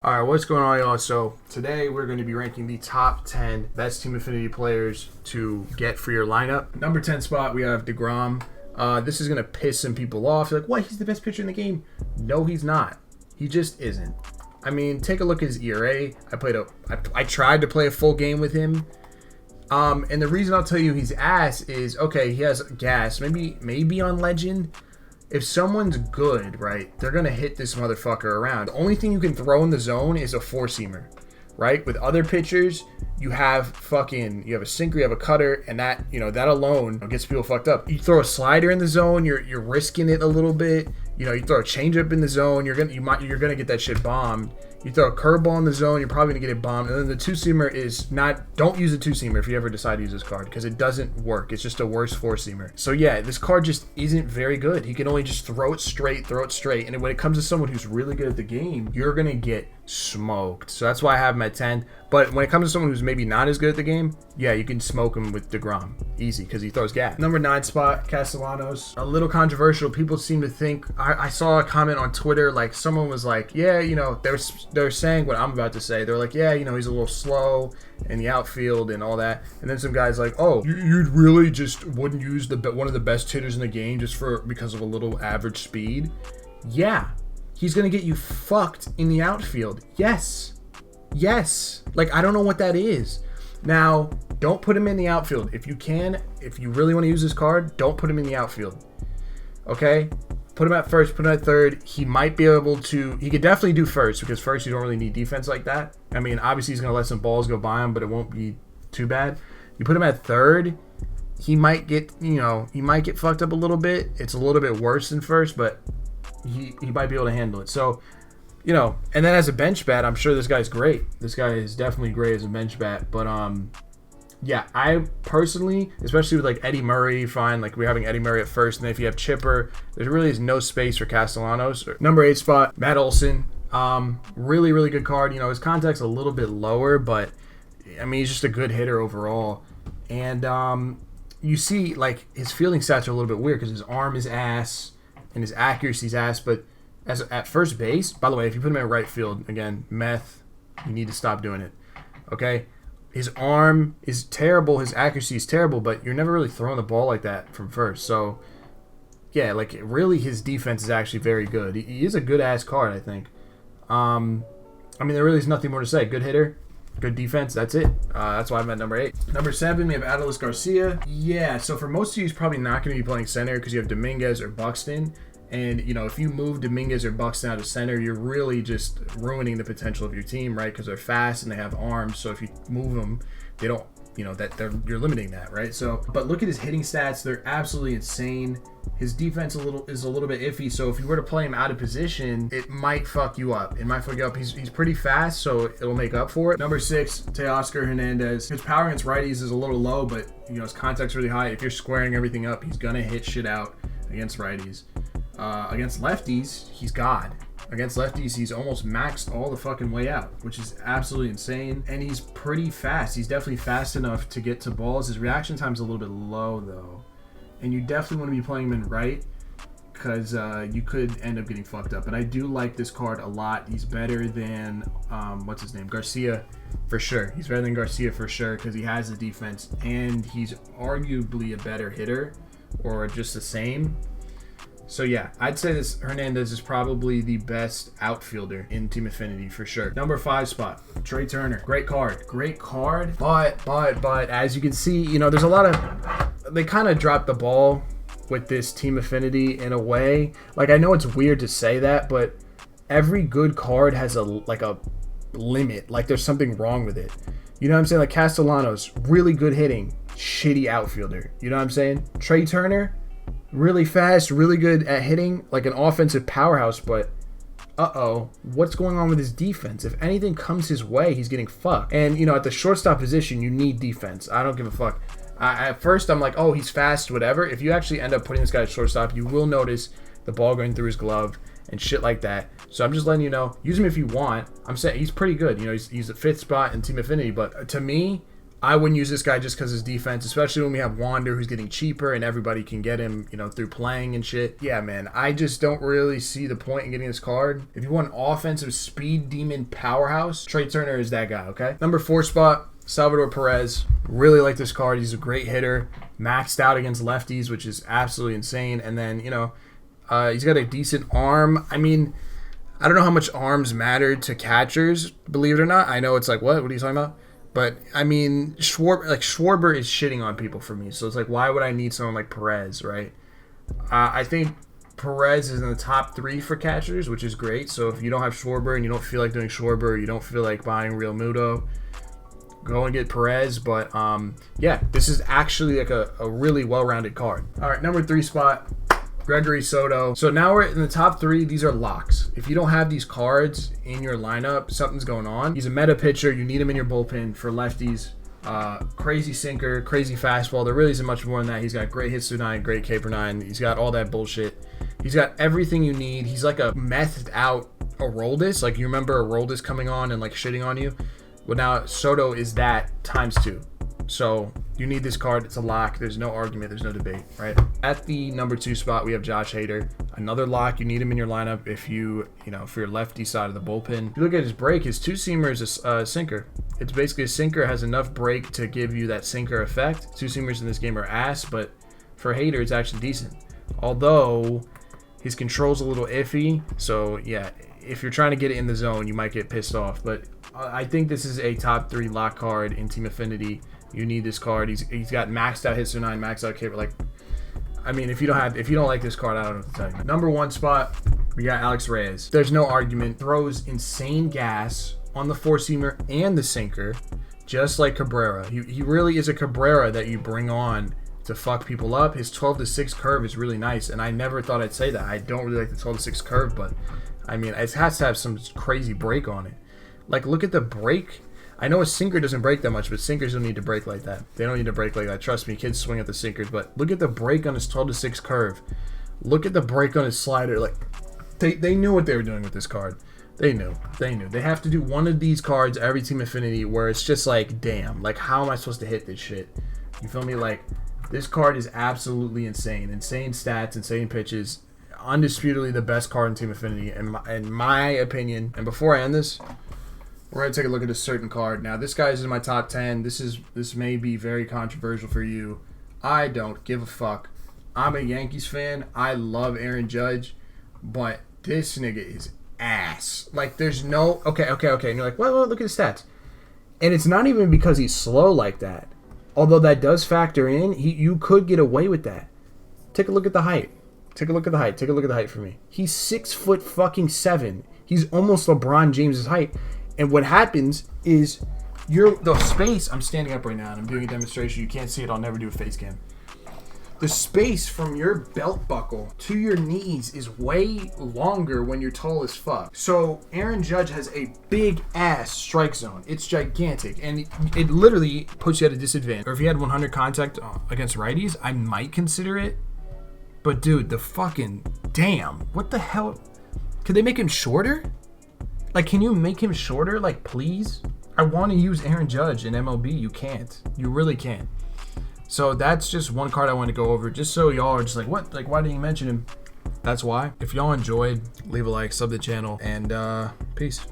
All right, what's going on, y'all? So today we're going to be ranking the top 10 best Team Affinity players to get for your lineup. Number 10 spot, we have Grom. This is going to piss some people off. They're like, what? He's the best pitcher in the game? No, he's not. He just isn't. I mean, take a look at his ERA. I tried to play a full game with him. And the reason I'll tell you he's ass is, okay, he has gas. Maybe on Legend. If someone's good, right, they're going to hit this motherfucker around. The only thing you can throw in the zone is a four-seamer, right? With other pitchers, you have a sinker, you have a cutter, and that alone gets people fucked up. You throw a slider in the zone, you're risking it a little bit. You throw a changeup in the zone, you're gonna get that shit bombed. You throw a curveball in the zone, you're probably gonna get it bombed. And then the two-seamer is not. Don't use a two-seamer if you ever decide to use this card because it doesn't work. It's just a worse four-seamer. So yeah, this card just isn't very good. He can only just throw it straight. And when it comes to someone who's really good at the game, you're gonna get smoked. So that's why I have him at 10. But when it comes to someone who's maybe not as good at the game, yeah, you can smoke him with Grom easy because he throws gas. Number 9 spot, Castellanos. A little controversial. People seem to think. I saw a comment on Twitter, like someone was like, yeah, they're saying what I'm about to say. They're like, yeah, he's a little slow in the outfield and all that. And then some guys like, oh, you really just wouldn't use one of the best hitters in the game just because of a little average speed. Yeah, he's gonna get you fucked in the outfield. Yes. Like, I don't know what that is. Now, don't put him in the outfield. If you really want to use this card, don't put him in the outfield. Okay? Put him at first, put him at third. He might be able to. He could definitely do first because first you don't really need defense like that. I mean, obviously he's gonna let some balls go by him, but it won't be too bad. You put him at third, he might get fucked up a little bit. It's a little bit worse than first, but he might be able to handle it. So, and then as a bench bat, I'm sure this guy's great. This guy is definitely great as a bench bat, but yeah, I personally, especially with like Eddie Murray, fine, like we're having Eddie Murray at first, and then if you have Chipper, there really is no space for Castellanos. Number 8 spot, Matt Olson. Really, really good card. His contact's a little bit lower, but I mean, he's just a good hitter overall. And you see, like, his fielding stats are a little bit weird because his arm is ass and his accuracy's ass, but at first base, by the way, if you put him in right field, again, meth, you need to stop doing it. Okay? His arm is terrible, his accuracy is terrible, but you're never really throwing the ball like that from first. So, yeah, like, really his defense is actually very good. He is a good-ass card, I think. I mean, there really is nothing more to say. Good hitter, good defense, that's it. That's why I'm at number 8. Number 7, we have Garcia. Yeah, so for most of you, he's probably not going to be playing center because you have Dominguez or Buxton. And, if you move Dominguez or Buxton out of center, you're really just ruining the potential of your team, right? Because they're fast and they have arms. So if you move them, they don't, you're limiting that, right? So, but look at his hitting stats. They're absolutely insane. His defense is a little bit iffy. So if you were to play him out of position, it might fuck you up. He's pretty fast, so it'll make up for it. Number 6, Teoscar Hernandez. His power against righties is a little low, but, his contact's really high. If you're squaring everything up, he's going to hit shit out against righties. Against lefties, he's God. Against lefties, he's almost maxed all the fucking way out, which is absolutely insane. And he's pretty fast. He's definitely fast enough to get to balls. His reaction time's a little bit low, though. And you definitely want to be playing him in right because you could end up getting fucked up. But I do like this card a lot. He's better than, what's his name? Garcia, for sure. He's better than Garcia for sure because he has the defense. And he's arguably a better hitter or just the same. So yeah, I'd say this Hernandez is probably the best outfielder in Team Affinity for sure. Number 5 spot, Trey Turner. Great card. But as you can see, there's a lot of, they kind of dropped the ball with this Team Affinity in a way. Like, I know it's weird to say that, but every good card has a limit. Like, there's something wrong with it. You know what I'm saying? Like Castellanos, really good hitting, shitty outfielder. You know what I'm saying? Trey Turner, really fast, really good at hitting, like an offensive powerhouse, but what's going on with his defense? If anything comes his way, he's getting fucked. And, at the shortstop position, you need defense. I don't give a fuck. At first, I'm like, oh, he's fast, whatever. If you actually end up putting this guy at shortstop, you will notice the ball going through his glove and shit like that. So I'm just letting you know, use him if you want. I'm saying he's pretty good. He's the 5th spot in Team Affinity, but to me, I wouldn't use this guy just because his defense, especially when we have Wander who's getting cheaper and everybody can get him, through playing and shit. Yeah, man, I just don't really see the point in getting this card. If you want an offensive speed demon powerhouse, Trey Turner is that guy, okay? Number 4 spot, Salvador Perez. Really like this card. He's a great hitter. Maxed out against lefties, which is absolutely insane. And then, he's got a decent arm. I mean, I don't know how much arms matter to catchers, believe it or not. I know it's like, what? What are you talking about? But, I mean, Schwarber is shitting on people for me. So it's like, why would I need someone like Perez, right? I think Perez is in the top 3 for catchers, which is great. So if you don't have Schwarber and you don't feel like doing Schwarber, or you don't feel like buying Real Muto, go and get Perez. But, yeah, this is actually like a really well-rounded card. All right, number 3 spot. Gregory Soto. So now we're in the top 3. These are locks. If you don't have these cards in your lineup, something's going on. He's a meta pitcher. You need him in your bullpen for lefties. Crazy sinker, crazy fastball. There really isn't much more than that. He's got great hits through 9, great K per 9. He's got all that bullshit. He's got everything you need. He's like a methed out Aroldis. Like, you remember Aroldis coming on and like shitting on you? Well, now Soto is that times 2. So you need this card. It's a lock. There's no argument. There's no debate, right? At the number 2 spot, we have Josh Hader. Another lock. You need him in your lineup if for your lefty side of the bullpen. If you look at his break, his 2-seamer is a sinker. It's basically a sinker, has enough break to give you that sinker effect. 2-seamers in this game are ass, but for Hader, it's actually decent. Although his control's a little iffy. So yeah, if you're trying to get it in the zone, you might get pissed off. But I think this is a top 3 lock card in Team Affinity. You need this card. He's got maxed out hits through 9, maxed out K. Like, I mean, if you don't like this card, I don't know what to tell you. Number 1 spot, we got Alex Reyes. There's no argument. Throws insane gas on the 4-seamer and the sinker, just like Cabrera. He really is a Cabrera that you bring on to fuck people up. His 12-6 curve is really nice, and I never thought I'd say that. I don't really like the 12-6 curve, but I mean, it has to have some crazy break on it. Like, look at the break. I know a sinker doesn't break that much, but sinkers don't need to break like that. They don't need to break like that. Trust me, kids swing at the sinkers. But look at the break on his 12-6 curve. Look at the break on his slider. Like, they knew what they were doing with this card. They knew. They have to do one of these cards every Team Affinity where it's just like, damn, like, how am I supposed to hit this shit? You feel me? Like, this card is absolutely insane. Insane stats, insane pitches. Undisputedly the best card in Team Affinity, in my opinion. And before I end this, we're going to take a look at a certain card. Now, this guy's in my top 10. This may be very controversial for you. I don't give a fuck. I'm a Yankees fan. I love Aaron Judge. But this nigga is ass. Like, there's no... Okay. And you're like, well, look at the stats. And it's not even because he's slow like that. Although that does factor in. You could get away with that. Take a look at the height. Take a look at the height for me. He's 6'7". He's almost LeBron James's height. And what happens is the space, I'm standing up right now and I'm doing a demonstration. You can't see it. I'll never do a face cam. The space from your belt buckle to your knees is way longer when you're tall as fuck. So Aaron Judge has a big ass strike zone. It's gigantic. And it literally puts you at a disadvantage. Or if you had 100 contact against righties, I might consider it. But dude, the fucking damn. What the hell? Could they make him shorter? Like, can you make him shorter? Like, please? I want to use Aaron Judge in MLB. You can't. You really can't. So that's just one card I want to go over. Just so y'all are just like, what? Like, why didn't you mention him? That's why. If y'all enjoyed, leave a like, sub the channel, and peace.